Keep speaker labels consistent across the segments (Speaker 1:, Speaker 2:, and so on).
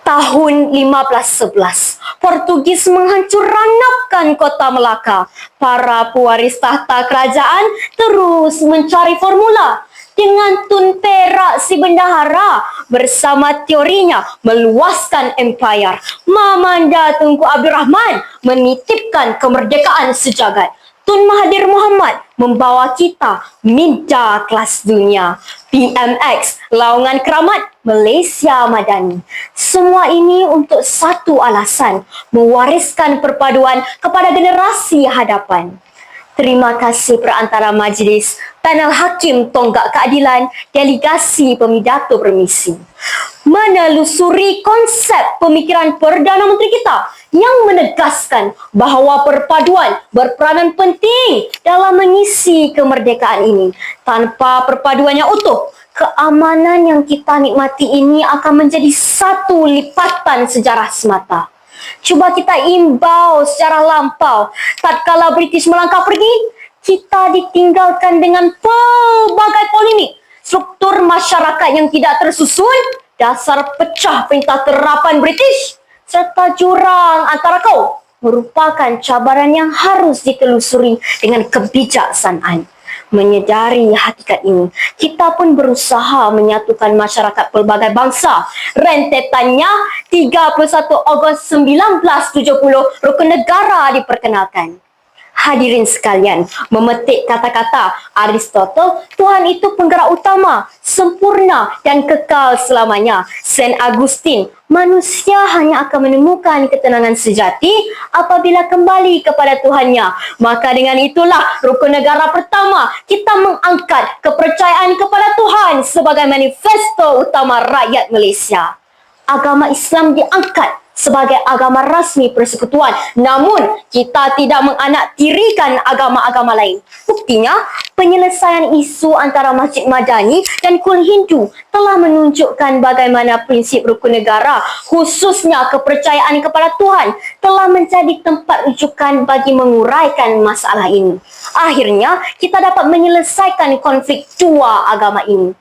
Speaker 1: Tahun 1511, Portugis menghancur-ranapkan kota Melaka. Para pewaris tahta kerajaan terus mencari formula. Dengan Tun Perak si bendahara bersama teorinya meluaskan empayar. Mamanda Tunku Abdul Rahman menitipkan kemerdekaan sejagat. Tun Mahathir Mohamad membawa kita minda kelas dunia. PMX, Laungan Keramat Malaysia Madani. Semua ini untuk satu alasan, mewariskan perpaduan kepada generasi hadapan. Terima kasih perantara majlis, panel hakim tonggak keadilan, delegasi pemidato permisi. Menelusuri konsep pemikiran Perdana Menteri kita yang menegaskan bahawa perpaduan berperanan penting dalam mengisi kemerdekaan ini. Tanpa perpaduan yang utuh, keamanan yang kita nikmati ini akan menjadi satu lipatan sejarah semata. Cuba kita imbau secara lampau, tatkala British melangkah pergi, kita ditinggalkan dengan pelbagai polemik, struktur masyarakat yang tidak tersusun, dasar pecah perintah terapan British, serta jurang antara kaum merupakan cabaran yang harus ditelusuri dengan kebijaksanaan. Menyedari hakikat ini, kita pun berusaha menyatukan masyarakat pelbagai bangsa. Rentetannya 31 Ogos 1970, Rukun Negara diperkenalkan. Hadirin sekalian, memetik kata-kata Aristotle, Tuhan itu penggerak utama, sempurna dan kekal selamanya. Saint Augustine, manusia hanya akan menemukan ketenangan sejati apabila kembali kepada Tuhannya. Maka dengan itulah rukun negara pertama, kita mengangkat kepercayaan kepada Tuhan sebagai manifesto utama rakyat Malaysia. Agama Islam diangkat sebagai agama rasmi persekutuan. Namun, kita tidak menganaktirikan agama-agama lain. Buktinya, penyelesaian isu antara Masjid Madani dan Kul Hindu telah menunjukkan bagaimana prinsip rukun negara, khususnya kepercayaan kepada Tuhan, telah menjadi tempat rujukan bagi menguraikan masalah ini. Akhirnya, kita dapat menyelesaikan konflik dua agama ini.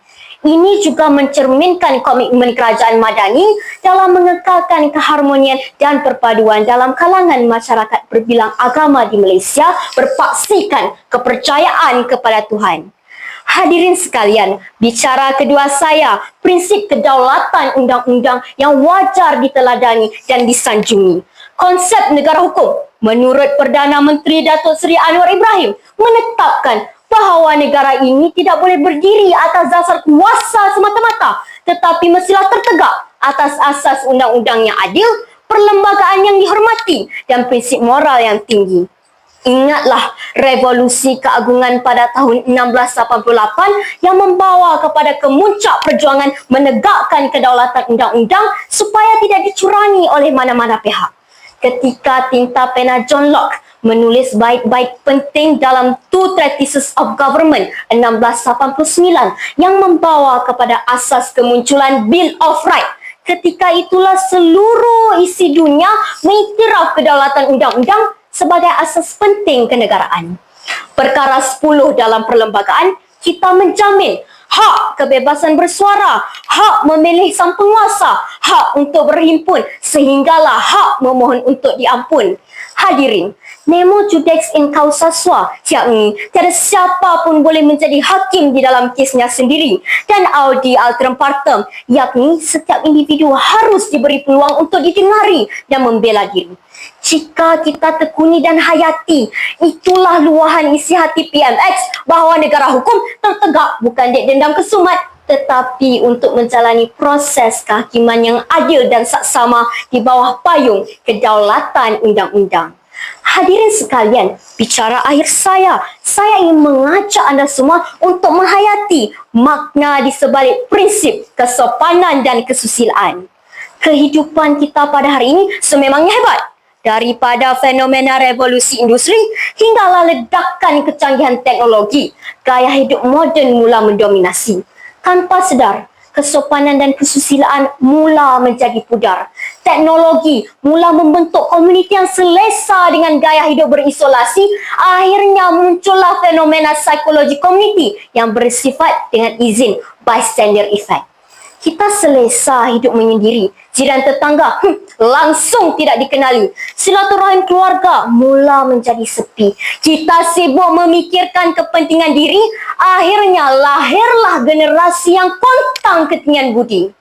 Speaker 1: Ini juga mencerminkan komitmen kerajaan Madani dalam mengekalkan keharmonian dan perpaduan dalam kalangan masyarakat berbilang agama di Malaysia berpaksikan kepercayaan kepada Tuhan. Hadirin sekalian, bicara kedua saya, prinsip kedaulatan undang-undang yang wajar diteladani dan disanjungi. Konsep negara hukum menurut Perdana Menteri Datuk Seri Anwar Ibrahim menetapkan bahawa negara ini tidak boleh berdiri atas dasar kuasa semata-mata, tetapi mestilah tertegak atas asas undang-undang yang adil, perlembagaan yang dihormati dan prinsip moral yang tinggi. Ingatlah revolusi keagungan pada tahun 1688 yang membawa kepada kemuncak perjuangan menegakkan kedaulatan undang-undang supaya tidak dicurangi oleh mana-mana pihak. Ketika tinta pena John Locke menulis bait-bait penting dalam Two Treatises of Government 1689 yang membawa kepada asas kemunculan Bill of Rights. Ketika itulah seluruh isi dunia mengiktiraf kedaulatan undang-undang sebagai asas penting kenegaraan. Perkara 10 dalam perlembagaan, kita menjamin hak kebebasan bersuara, hak memilih sang penguasa, hak untuk berhimpun, sehinggalah hak memohon untuk diampun. Hadirin, nemo judex in causa sua, yakni tiada siapa pun boleh menjadi hakim di dalam kesnya sendiri, dan audi alteram partem, yakni setiap individu harus diberi peluang untuk didengari dan membela diri. Jika kita tekuni dan hayati, itulah luahan isi hati PMX bahawa negara hukum tertegak bukan dek dendam kesumat, tetapi untuk menjalani proses kehakiman yang adil dan saksama di bawah payung kedaulatan undang-undang. Hadirin sekalian, bicara akhir saya ingin mengajak anda semua untuk menghayati makna di sebalik prinsip kesopanan dan kesusilaan. Kehidupan kita pada hari ini sememangnya hebat. Daripada fenomena revolusi industri hinggalah ledakan kecanggihan teknologi, gaya hidup moden mula mendominasi. Tanpa sedar, kesopanan dan kesusilaan mula menjadi pudar. Teknologi mula membentuk komuniti yang selesa dengan gaya hidup berisolasi. Akhirnya muncullah fenomena psikologi komuniti yang bersifat dengan izin bystander effect. Kita selesa hidup menyendiri. Jiran tetangga langsung tidak dikenali. Silaturahim keluarga mula menjadi sepi. Kita sibuk memikirkan kepentingan diri. Akhirnya lahirlah generasi yang kontang ketinggian budi.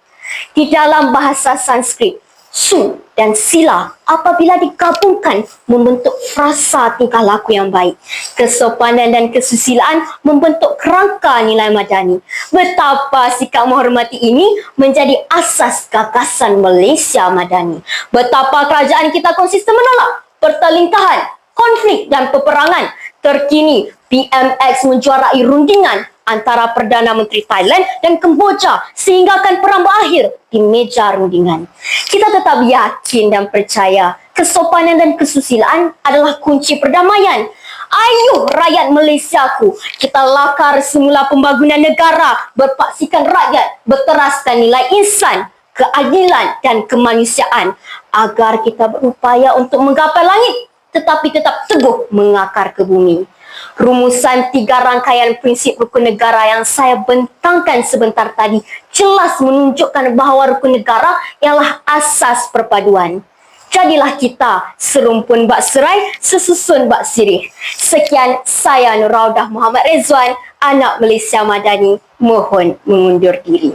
Speaker 1: Di dalam bahasa Sanskrit, Su dan Sila apabila digabungkan membentuk frasa tingkah laku yang baik. Kesopanan dan kesusilaan membentuk kerangka nilai madani. Betapa sikap menghormati ini menjadi asas gagasan Malaysia Madani. Betapa kerajaan kita konsisten menolak pertelingkahan, konflik dan peperangan. Terkini, PMX menjuarai rundingan antara Perdana Menteri Thailand dan Kemboja sehinggakan perang berakhir di meja rundingan. Kita tetap yakin dan percaya kesopanan dan kesusilaan adalah kunci perdamaian. Ayuh rakyat Malaysiaku, kita lakar semula pembangunan negara berpaksikan rakyat berteraskan nilai insan, keadilan dan kemanusiaan agar kita berupaya untuk menggapai langit tetapi tetap teguh mengakar ke bumi. Rumusan 3 rangkaian prinsip rukun negara yang saya bentangkan sebentar tadi jelas menunjukkan bahawa rukun negara ialah asas perpaduan. Jadilah kita serumpun bak serai, sesusun bak sirih. Sekian, saya Nuraudah Muhammad Rezwan, anak Malaysia Madani, mohon mengundur diri.